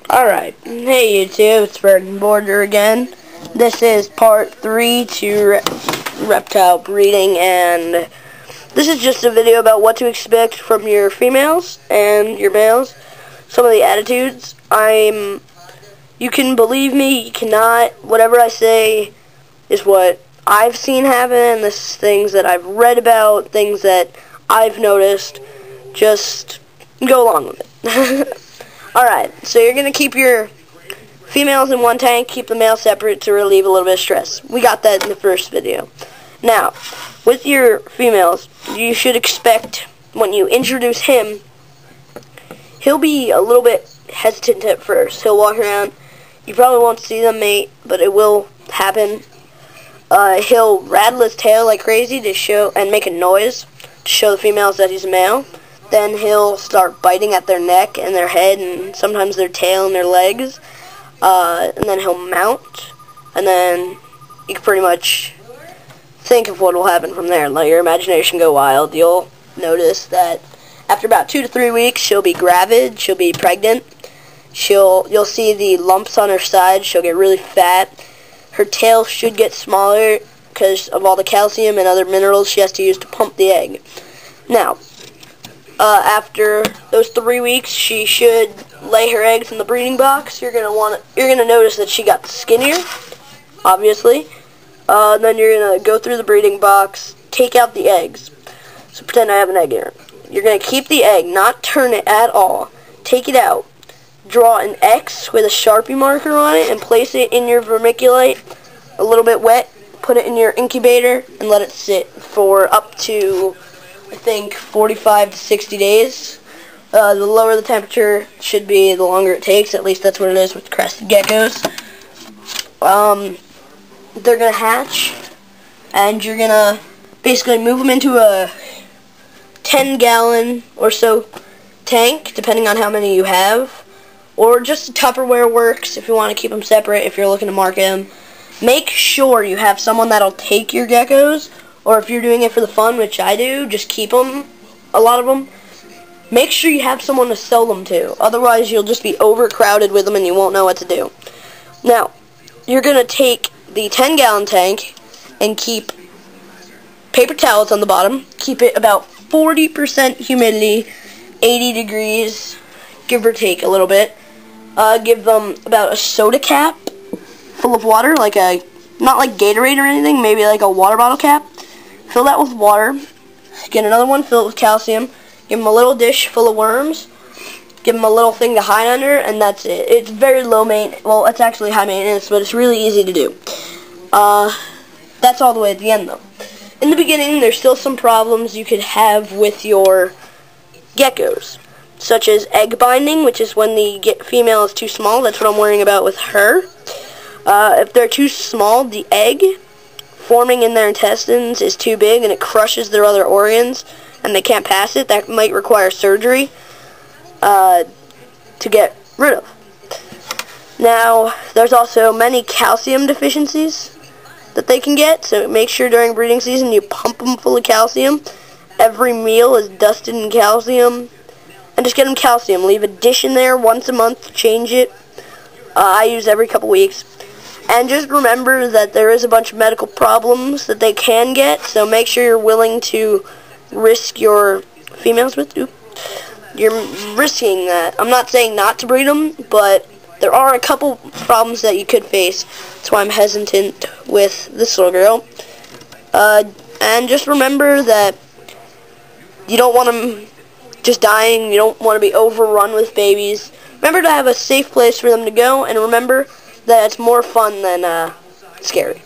Alright, hey YouTube, it's Burden Border again. This is part 3 to reptile breeding, and this is just a video about what to expect from your females and your males. Some of the attitudes. You can believe me, you cannot. Whatever I say is what I've seen happen. This is things that I've read about, things that I've noticed. Just go along with it. Alright, so you're going to keep your females in one tank, keep the males separate to relieve a little bit of stress. We got that in the first video. Now, with your females, you should expect, when you introduce him, he'll be a little bit hesitant at first. He'll walk around, you probably won't see them mate, but it will happen. He'll rattle his tail like crazy to show, and make a noise to show the females that he's a male. Then he'll start biting at their neck and their head and sometimes their tail and their legs. And then he'll mount. And then you can pretty much think of what will happen from there. Let your imagination go wild. You'll notice that after about 2 to 3 weeks, she'll be gravid. She'll be pregnant. You'll see the lumps on her side. She'll get really fat. Her tail should get smaller because of all the calcium and other minerals she has to use to pump the egg. Now, after those 3 weeks, she should lay her eggs in the breeding box. You're gonna notice that she got skinnier, obviously. Then you're gonna go through the breeding box, take out the eggs. So pretend I have an egg here. You're gonna keep the egg, not turn it at all. Take it out. Draw an X with a Sharpie marker on it and place it in your vermiculite, a little bit wet. Put it in your incubator and let it sit for up to, I think, 45 to 60 days. The lower the temperature should be, the longer it takes. At least that's what it is with crested geckos. They're going to hatch, and you're going to basically move them into a 10-gallon or so tank, depending on how many you have. Or just a Tupperware works if you want to keep them separate, if you're looking to market them. Make sure you have someone that'll take your geckos. Or if you're doing it for the fun, which I do, just keep them, a lot of them. Make sure you have someone to sell them to. Otherwise, you'll just be overcrowded with them and you won't know what to do. Now, you're going to take the 10-gallon tank and keep paper towels on the bottom. Keep it about 40% humidity, 80 degrees, give or take a little bit. Give them about a soda cap full of water, not like Gatorade or anything, maybe like a water bottle cap. Fill that with water. Get another one, fill it with calcium. Give them a little dish full of worms. Give them a little thing to hide under, and that's it. It's very low maintenance. Well, it's actually high maintenance, but it's really easy to do. That's all the way at the end, though. In the beginning, there's still some problems you could have with your geckos, such as egg binding, which is when the female is too small. That's what I'm worrying about with her. If they're too small, the egg forming in their intestines is too big and it crushes their other organs and they can't pass it. That might require surgery to get rid of. Now, there's also many calcium deficiencies that they can get, so make sure during breeding season you pump them full of calcium. Every meal is dusted in calcium, and just get them calcium. Leave a dish in there once a month, change it. I use every couple weeks. And just remember that there is a bunch of medical problems that they can get, so make sure you're willing to risk your females with. You're risking that. I'm not saying not to breed them, but there are a couple problems that you could face. That's why I'm hesitant with this little girl. And just remember that you don't want them just dying. You don't want to be overrun with babies. Remember to have a safe place for them to go, and remember that it's more fun than scary.